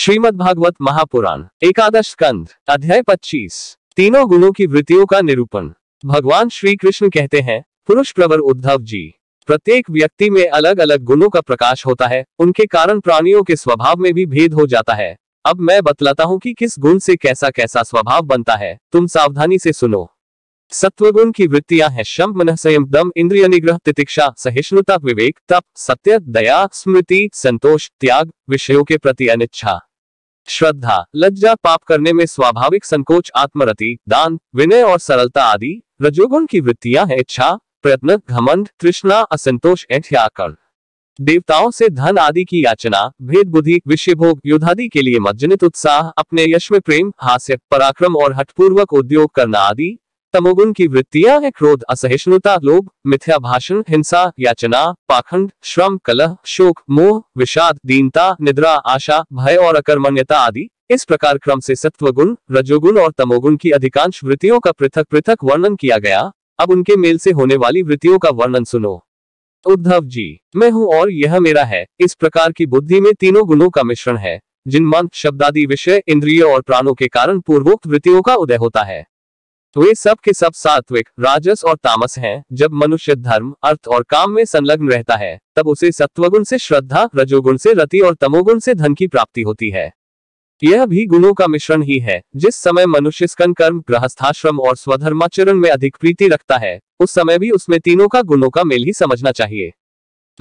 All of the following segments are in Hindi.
श्रीमद्भागवत महापुराण एकादश स्कंध अध्याय 25 तीनों गुणों की वृत्तियों का निरूपण। भगवान श्री कृष्ण कहते हैं, पुरुष प्रवर उद्धव जी, प्रत्येक व्यक्ति में अलग अलग गुणों का प्रकाश होता है, उनके कारण प्राणियों के स्वभाव में भी भेद हो जाता है। अब मैं बतलाता हूँ कि किस गुण से कैसा कैसा स्वभाव बनता है, तुम सावधानी से सुनो। सत्वगुण की वृत्तियां हैं शम, मन, संयम, दम, इंद्रिय निग्रह, तितिक्षा, सहिष्णुता, विवेक, तप, सत्य, दया, स्मृति, संतोष, त्याग, विषयों के प्रति अनिच्छा, श्रद्धा, लज्जा, पाप करने में स्वाभाविक संकोच, आत्मरति, दान, विनय और सरलता आदि। रजोगुण की वृत्तियां हैं इच्छा, प्रयत्न, घमंड, तृष्णा, असंतोष, ऐठ्याकर्ण, देवताओं से धन आदि की याचना, भेद बुद्धि, विषय भोग, युद्धादि के लिए मज्जनित उत्साह, अपने यश में प्रेम, हास्य, पराक्रम और हठपूर्वक उद्योग करना आदि। तमोगुण की वृत्तियां हैं क्रोध, असहिष्णुता, लोभ, मिथ्या भाषण, हिंसा, याचना, पाखंड, श्रम, कलह, शोक, मोह, विषाद, दीनता, निद्रा, आशा, भय और अकर्मण्यता आदि। इस प्रकार क्रम से सत्वगुण, रजोगुण और तमोगुण की अधिकांश वृत्तियों का पृथक पृथक वर्णन किया गया। अब उनके मेल से होने वाली वृत्तियों का वर्णन सुनो। उद्धव जी, मैं हूँ और यह मेरा है, इस प्रकार की बुद्धि में तीनों गुणों का मिश्रण है, जिन मन, शब्दादि विषय, इंद्रिय और प्राणों के कारण पूर्वोक्त वृत्तियों का उदय होता है। तो वे सब के सब सात्विक, राजस और तामस हैं। जब मनुष्य धर्म, अर्थ और काम में संलग्न रहता है, तब उसे सत्वगुण से श्रद्धा, रजोगुण से रति और तमोगुण से धन की प्राप्ति होती है। यह भी गुणों का मिश्रण ही है। जिस समय मनुष्य स्कंद कर्म, गृहस्थाश्रम और स्वधर्माचरण में अधिक प्रीति रखता है, उस समय भी उसमें तीनों का गुणों का मेल ही समझना चाहिए।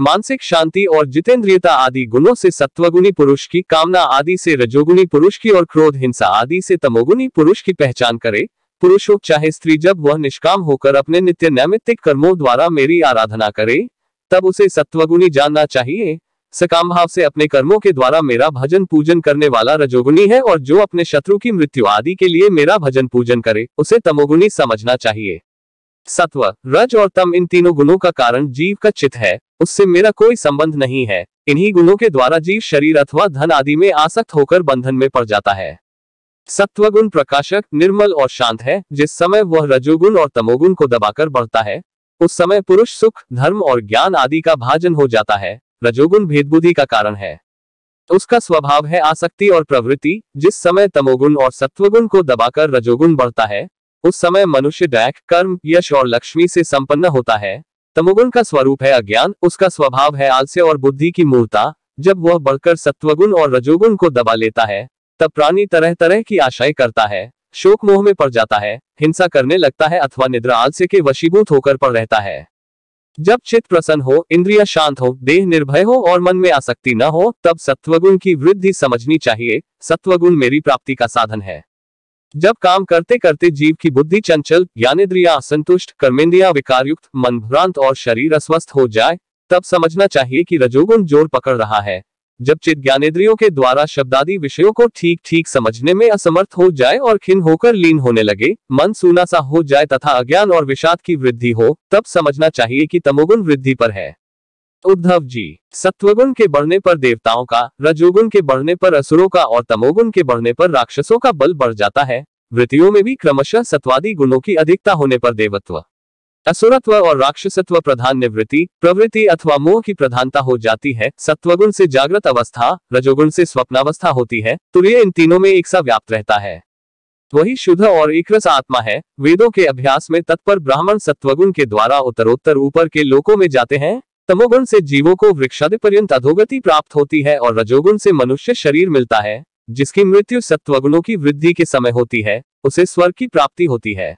मानसिक शांति और जितेंद्रियता आदि गुणों से सत्वगुणी पुरुष की, कामना आदि से रजोगुणी पुरुष की और क्रोध, हिंसा आदि से तमोगुणी पुरुष की पहचान करे। पुरुष हो चाहे स्त्री, जब वह निष्काम होकर अपने नित्य नैमित्तिक कर्मों द्वारा मेरी आराधना करे, तब उसे सत्वगुणी जानना चाहिए। सकाम भाव से अपने कर्मों के द्वारा मेरा भजन पूजन करने वाला रजोगुणी है, और जो अपने शत्रु की मृत्यु आदि के लिए मेरा भजन पूजन करे, उसे तमोगुणी समझना चाहिए। सत्व, रज और तम, इन तीनों गुणों का कारण जीव का चित्त है, उससे मेरा कोई संबंध नहीं है। इन्हीं गुणों के द्वारा जीव शरीर अथवा धन आदि में आसक्त होकर बंधन में पड़ जाता है। सत्वगुण प्रकाशक, निर्मल और शांत है। जिस समय वह रजोगुण और तमोगुण को दबाकर बढ़ता है, उस समय पुरुष सुख, धर्म और ज्ञान आदि का भाजन हो जाता है। रजोगुण भेदबुद्धि का कारण है, उसका स्वभाव है आसक्ति और प्रवृत्ति। जिस समय तमोगुण और सत्वगुण को दबाकर रजोगुण बढ़ता है, उस समय मनुष्य दैक, कर्म, यश और लक्ष्मी से संपन्न होता है। तमोगुण का स्वरूप है अज्ञान, उसका स्वभाव है आलस्य और बुद्धि की मूर्ता। जब वह बढ़कर सत्वगुण और रजोगुण को दबा लेता है, तब प्राणी तरह तरह की आशाएं करता है, शोक मोह में पड़ जाता है, हिंसा करने लगता है अथवा निद्रा आलस्य के वशीभूत होकर पड़ रहता है। जब चित्त प्रसन्न हो, इंद्रियां शांत हो, देह निर्भय हो और मन में आसक्ति न हो, तब सत्वगुण की वृद्धि समझनी चाहिए। सत्वगुण मेरी प्राप्ति का साधन है। जब काम करते करते जीव की बुद्धि चंचल, ज्ञानेंद्रियां असंतुष्ट, कर्मेंद्रियां विकारयुक्त, मन भ्रांत और शरीर अस्वस्थ हो जाए, तब समझना चाहिए कि रजोगुण जोर पकड़ रहा है। जब चित्त ज्ञानेंद्रियों के द्वारा शब्दादि विषयों को ठीक ठीक समझने में असमर्थ हो जाए और खिन्न होकर लीन होने लगे, मन सूना सा हो जाए तथा अज्ञान और विषाद की वृद्धि हो, तब समझना चाहिए कि तमोगुण वृद्धि पर है। उद्धव जी, सत्वगुण के बढ़ने पर देवताओं का, रजोगुण के बढ़ने पर असुरों का और तमोगुण के बढ़ने पर राक्षसों का बल बढ़ जाता है। वृत्तियों में भी क्रमशः सत्वादी गुणों की अधिकता होने पर देवत्व, असुरत्व और राक्षसत्व प्रधान निवृत्ति, प्रवृत्ति अथवा मोह की प्रधानता हो जाती है। सत्वगुण से जागृत अवस्था, रजोगुण से स्वप्नावस्था होती है। तुर्य इन तीनों में एक सा व्याप्त रहता है, वही शुद्ध और एकरस आत्मा है। वेदों के अभ्यास में तत्पर ब्राह्मण सत्वगुण के द्वारा उत्तरोत्तर ऊपर के लोकों में जाते हैं। तमोगुण से जीवों को वृक्षादि पर्यंत अधोगति प्राप्त होती है और रजोगुण से मनुष्य शरीर मिलता है। जिसकी मृत्यु सत्वगुणों की वृद्धि के समय होती है, उसे स्वर्ग की प्राप्ति होती है।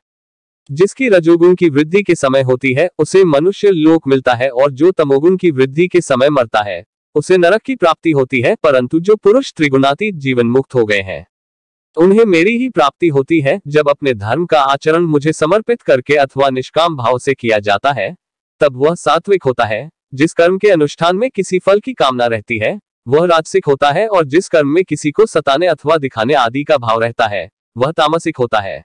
जिसकी रजोगुण की वृद्धि के समय होती है, उसे मनुष्य लोक मिलता है, और जो तमोगुण की वृद्धि के समय मरता है, उसे नरक की प्राप्ति होती है। परंतु जो पुरुष त्रिगुणातीत जीवन मुक्त हो गए हैं, उन्हें मेरी ही प्राप्ति होती है। जब अपने धर्म का आचरण मुझे समर्पित करके अथवा निष्काम भाव से किया जाता है, तब वह सात्विक होता है। जिस कर्म के अनुष्ठान में किसी फल की कामना रहती है, वह राजसिक होता है, और जिस कर्म में किसी को सताने अथवा दिखाने आदि का भाव रहता है, वह तामसिक होता है।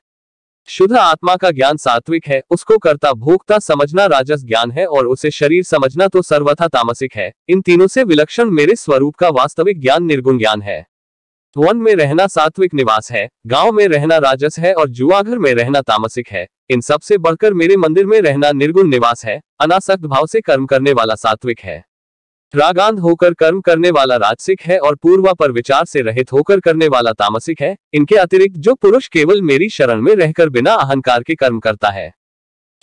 शुद्ध आत्मा का ज्ञान सात्विक है, उसको कर्ता भोक्ता समझना राजस ज्ञान है, और उसे शरीर समझना तो सर्वथा तामसिक है। इन तीनों से विलक्षण मेरे स्वरूप का वास्तविक ज्ञान निर्गुण ज्ञान है। वन में रहना सात्विक निवास है, गांव में रहना राजस है, और जुआघर में रहना तामसिक है। इन सब से बढ़कर मेरे मंदिर में रहना निर्गुण निवास है। अनासक्त भाव से कर्म करने वाला सात्विक है। रागांध होकर कर्म करने वाला राजसिक है और पूर्वा पर विचार से रहित होकर करने वाला तामसिक है। इनके अतिरिक्त जो पुरुष केवल मेरी शरण में रहकर बिना अहंकार के कर्म करता है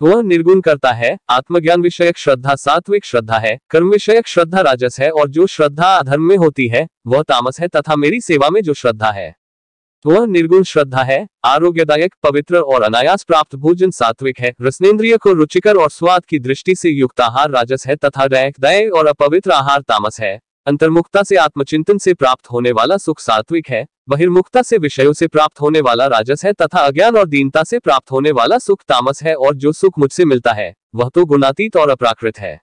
वह निर्गुण करता है। आत्मज्ञान विषयक श्रद्धा सात्विक श्रद्धा है, कर्म विषयक श्रद्धा राजस है और जो श्रद्धा अधर्म में होती है वह तामस है, तथा मेरी सेवा में जो श्रद्धा है वह निर्गुण श्रद्धा है। आरोग्यदायक, पवित्र और अनायास प्राप्त भोजन सात्विक है। रसनेन्द्रिय को रुचिकर और स्वाद की दृष्टि से युक्त आहार राजस है तथा दैय और अपवित्र आहार तामस है। अंतर्मुखता से आत्मचिंतन से प्राप्त होने वाला सुख सात्विक है। बहिर्मुखता से विषयों से प्राप्त होने वाला राजस है तथा अज्ञान और दीनता से प्राप्त होने वाला सुख तामस है। और जो सुख मुझसे मिलता है वह तो गुणातीत और अप्राकृत है।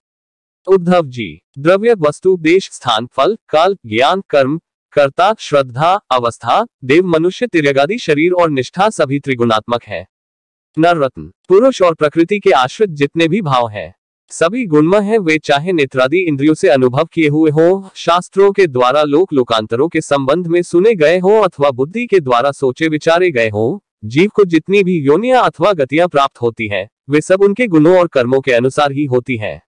उद्धव जी, द्रव्य, वस्तु, देश, स्थान, फल, काल, ज्ञान, कर्म, कर्ता, श्रद्धा, अवस्था, देव, मनुष्य, तिर्यगादि शरीर और निष्ठा सभी त्रिगुणात्मक है। नर रत्न, पुरुष और प्रकृति के आश्रित जितने भी भाव हैं सभी गुणमय है। वे चाहे नेत्रादि इंद्रियों से अनुभव किए हुए हों, शास्त्रों के द्वारा लोक लोकांतरों के संबंध में सुने गए हों अथवा बुद्धि के द्वारा सोचे विचारे गए हों। जीव को जितनी भी योनियां अथवा गतियां प्राप्त होती हैं वे सब उनके गुणों और कर्मों के अनुसार ही होती हैं।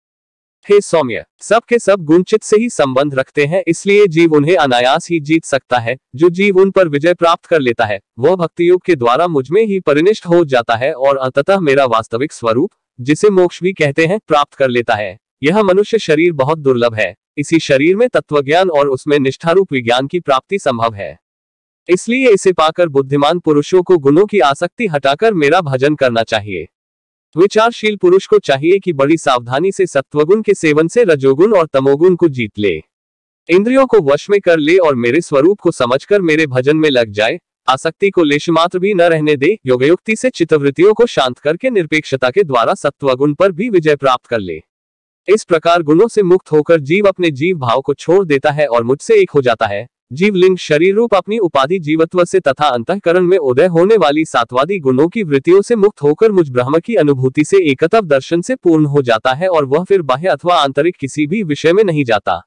हे सौम्य, सब के सब गुण चित्त से ही संबंध रखते हैं, इसलिए जीव उन्हें अनायास ही जीत सकता है। जो जीव उन पर विजय प्राप्त कर लेता है वह भक्ति योग के द्वारा मुझमें ही परिनिष्ठ हो जाता है और अंततः मेरा वास्तविक स्वरूप, जिसे मोक्ष भी कहते हैं, प्राप्त कर लेता है। यह मनुष्य शरीर बहुत दुर्लभ है। इसी शरीर में तत्वज्ञान और उसमें निष्ठारूप विज्ञान की प्राप्ति संभव है। इसलिए इसे पाकर बुद्धिमान पुरुषों को गुणों की आसक्ति हटाकर मेरा भजन करना चाहिए। विचारशील पुरुष को चाहिए कि बड़ी सावधानी से सत्वगुण के सेवन से रजोगुण और तमोगुण को जीत ले, इंद्रियों को वश में कर ले और मेरे स्वरूप को समझकर मेरे भजन में लग जाए। आसक्ति को लेश मात्र भी न रहने दे। योगयुक्ति से चित्तवृत्तियों को शांत करके निरपेक्षता के द्वारा सत्वगुण पर भी विजय प्राप्त कर ले। इस प्रकार गुणों से मुक्त होकर जीव अपने जीव भाव को छोड़ देता है और मुझसे एक हो जाता है। जीवलिंग शरीर रूप अपनी उपाधि जीवत्व से तथा अंतःकरण में उदय होने वाली सात्वादी गुणों की वृत्तियों से मुक्त होकर मुझ ब्रह्म की अनुभूति से एकतव दर्शन से पूर्ण हो जाता है और वह फिर बाह्य अथवा आंतरिक किसी भी विषय में नहीं जाता।